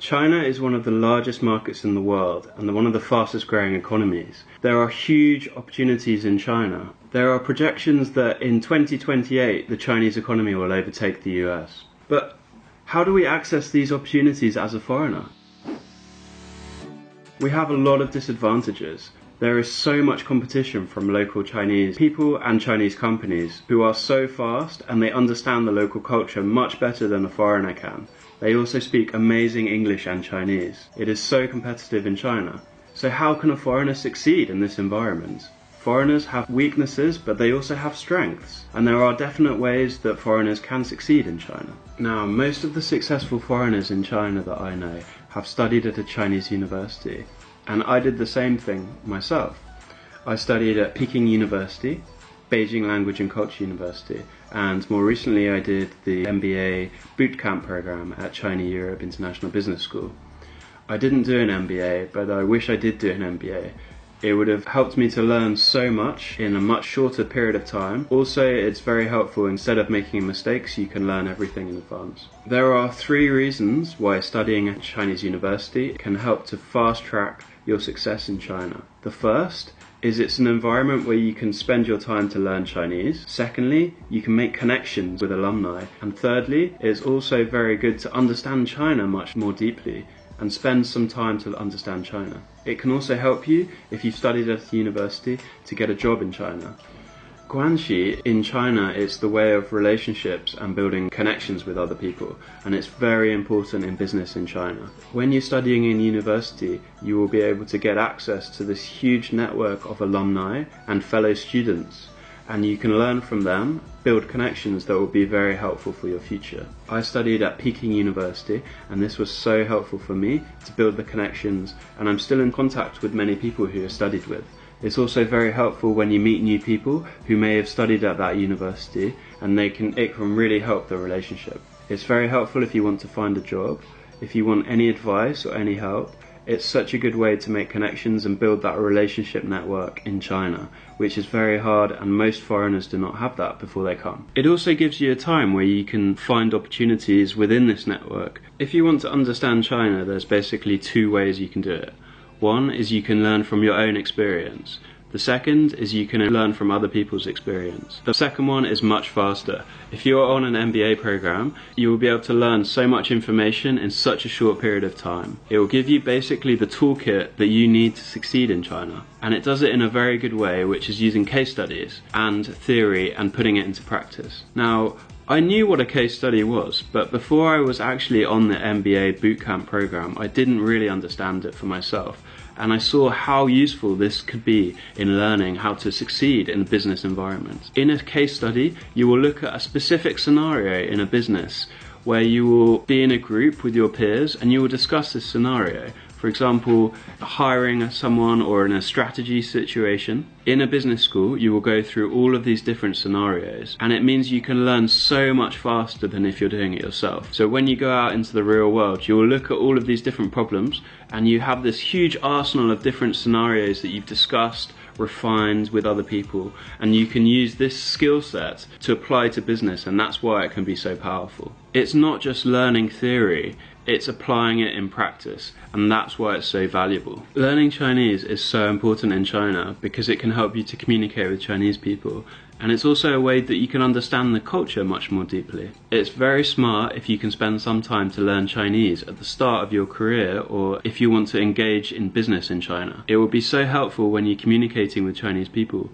China is one of the largest markets in the world and one of the fastest growing economies. There are huge opportunities in China. There are projections that in 2028 the Chinese economy will overtake the US. But how do we access these opportunities as a foreigner? We have a lot of disadvantages. There is so much competition from local Chinese people and Chinese companies who are so fast and they understand the local culture much better than a foreigner can. They also speak amazing English and Chinese. It is so competitive in China. So how can a foreigner succeed in this environment? Foreigners have weaknesses, but they also have strengths. And there are definite ways that foreigners can succeed in China. Now, most of the successful foreigners in China that I know have studied at a Chinese university. And I did the same thing myself. I studied at Peking University, Beijing Language and Culture University, and more recently I did the MBA bootcamp program at China Europe International Business School. I didn't do an MBA, but I wish I did do an MBA. It would have helped me to learn so much in a much shorter period of time. Also, it's very helpful. Instead of making mistakes, you can learn everything in advance. There are 3 reasons why studying at Chinese university can help to fast track your success in China. The first is it's an environment where you can spend your time to learn Chinese. Secondly, you can make connections with alumni. And thirdly, it's also very good to understand China much more deeply and spend some time to understand China. It can also help you, if you've studied at a university, to get a job in China. Guanxi in China is the way of relationships and building connections with other people, and it's very important in business in China. When you're studying in university, you will be able to get access to this huge network of alumni and fellow students, and you can learn from them, build connections that will be very helpful for your future. I studied at Peking University, and this was so helpful for me to build the connections, and I'm still in contact with many people who I studied with. It's also very helpful when you meet new people who may have studied at that university, and it can really help the relationship. It's very helpful if you want to find a job, if you want any advice or any help. It's such a good way to make connections and build that relationship network in China, which is very hard, and most foreigners do not have that before they come. It also gives you a time where you can find opportunities within this network. If you want to understand China, there's basically 2 ways you can do it. One is you can learn from your own experience. The second is you can learn from other people's experience. The second one is much faster. If you're on an MBA program, you will be able to learn so much information in such a short period of time. It will give you basically the toolkit that you need to succeed in China. And it does it in a very good way, which is using case studies and theory and putting it into practice. Now, I knew what a case study was, but before I was actually on the MBA bootcamp program, I didn't really understand it for myself. And I saw how useful this could be in learning how to succeed in a business environment. In a case study, you will look at a specific scenario in a business where you will be in a group with your peers and you will discuss this scenario. For example, hiring someone or in a strategy situation. In a business school, you will go through all of these different scenarios, and it means you can learn so much faster than if you're doing it yourself. So when you go out into the real world, you will look at all of these different problems, and you have this huge arsenal of different scenarios that you've discussed, refined with other people, and you can use this skill set to apply to business, and that's why it can be so powerful. It's not just learning theory, it's applying it in practice, and that's why it's so valuable. Learning Chinese is so important in China because it can help you to communicate with Chinese people, and it's also a way that you can understand the culture much more deeply. It's very smart if you can spend some time to learn Chinese at the start of your career, or if you want to engage in business in China. It will be so helpful when you're communicating with Chinese people.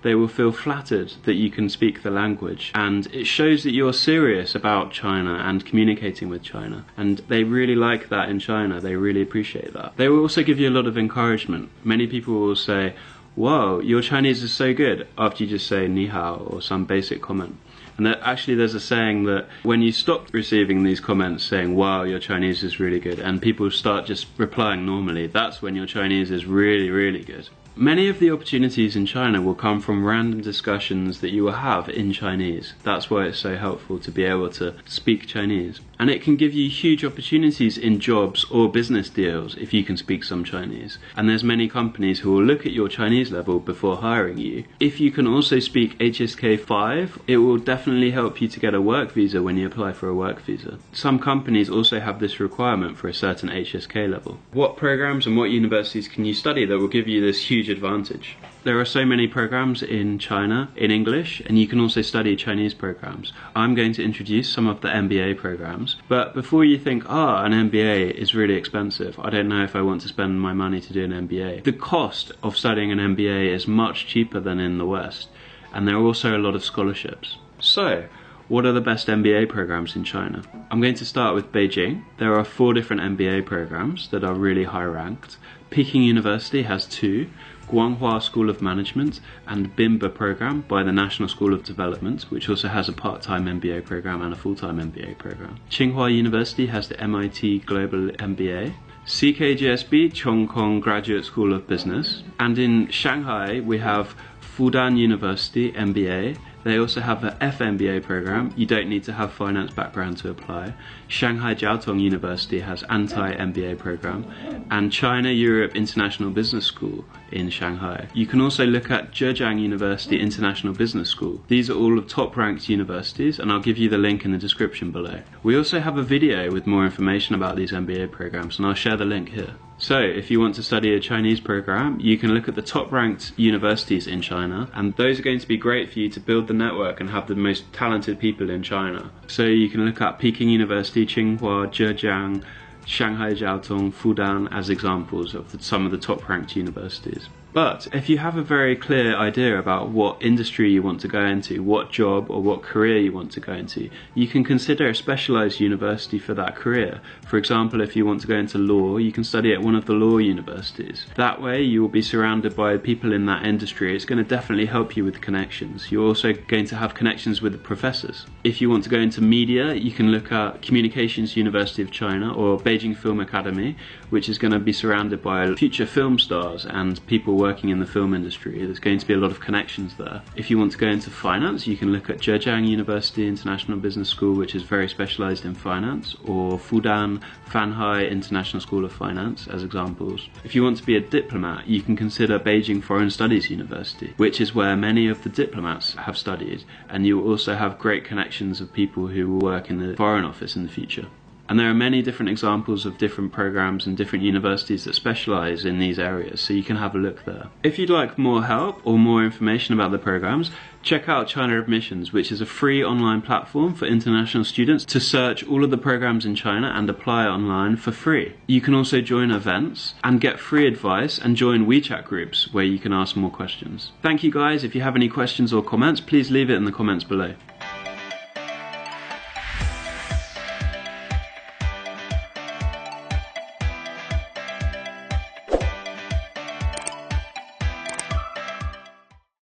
They will feel flattered that you can speak the language, and it shows that you're serious about China and communicating with China, and they really like that in China. They really appreciate that. They will also give you a lot of encouragement. Many people will say, "Wow, your Chinese is so good," after you just say ni hao or some basic comment. And actually there's a saying that when you stop receiving these comments saying, "Wow, your Chinese is really good," and people start just replying normally, that's when your Chinese is really, really good. Many of the opportunities in China will come from random discussions that you will have in Chinese. That's why it's so helpful to be able to speak Chinese. and it can give you huge opportunities in jobs or business deals if you can speak some Chinese. And there's many companies who will look at your Chinese level before hiring you. If you can also speak HSK 5, it will definitely help you to get a work visa when you apply for a work visa. Some companies also have this requirement for a certain HSK level. What programs and what universities can you study that will give you this huge advantage? There are so many programs in China in English, and you can also study Chinese programs. I'm going to introduce some of the MBA programs, but before you think, an MBA is really expensive, I don't know if I want to spend my money to do an MBA. The cost of studying an MBA is much cheaper than in the West, and there are also a lot of scholarships. So, what are the best MBA programs in China? I'm going to start with Beijing. There are 4 different MBA programs that are really high ranked. Peking University has 2. Guanghua School of Management and BIMBA program by the National School of Development, which also has a part-time MBA program and a full-time MBA program. Tsinghua University has the MIT Global MBA. CKGSB, Chongqing Graduate School of Business. And in Shanghai, we have Fudan University MBA. They also have an FMBA program. You don't need to have finance background to apply. Shanghai Jiao Tong University has anti-MBA program. And China Europe International Business School in Shanghai. You can also look at Zhejiang University International Business School. These are all of top-ranked universities, and I'll give you the link in the description below. We also have a video with more information about these MBA programs, and I'll share the link here. So, if you want to study a Chinese program, you can look at the top-ranked universities in China, and those are going to be great for you to build the network and have the most talented people in China. So you can look at Peking University, Tsinghua, Zhejiang, Shanghai Jiao Tong, Fudan as examples of some of the top-ranked universities. But if you have a very clear idea about what industry you want to go into, what job or what career you want to go into, you can consider a specialised university for that career. For example, if you want to go into law, you can study at one of the law universities. That way you will be surrounded by people in that industry. It's going to definitely help you with connections. You're also going to have connections with the professors. If you want to go into media, you can look at Communications University of China or Beijing Film Academy, which is going to be surrounded by future film stars and people working in the film industry. There's going to be a lot of connections there. If you want to go into finance, you can look at Zhejiang University International Business School, which is very specialized in finance, or Fudan Fanhai International School of Finance as examples. If you want to be a diplomat, you can consider Beijing Foreign Studies University, which is where many of the diplomats have studied, and you will also have great connections of people who will work in the Foreign Office in the future. And there are many different examples of different programs and different universities that specialise in these areas, so you can have a look there. If you'd like more help or more information about the programs, check out China Admissions, which is a free online platform for international students to search all of the programs in China and apply online for free. You can also join events and get free advice and join WeChat groups where you can ask more questions. Thank you guys. If you have any questions or comments, please leave it in the comments below.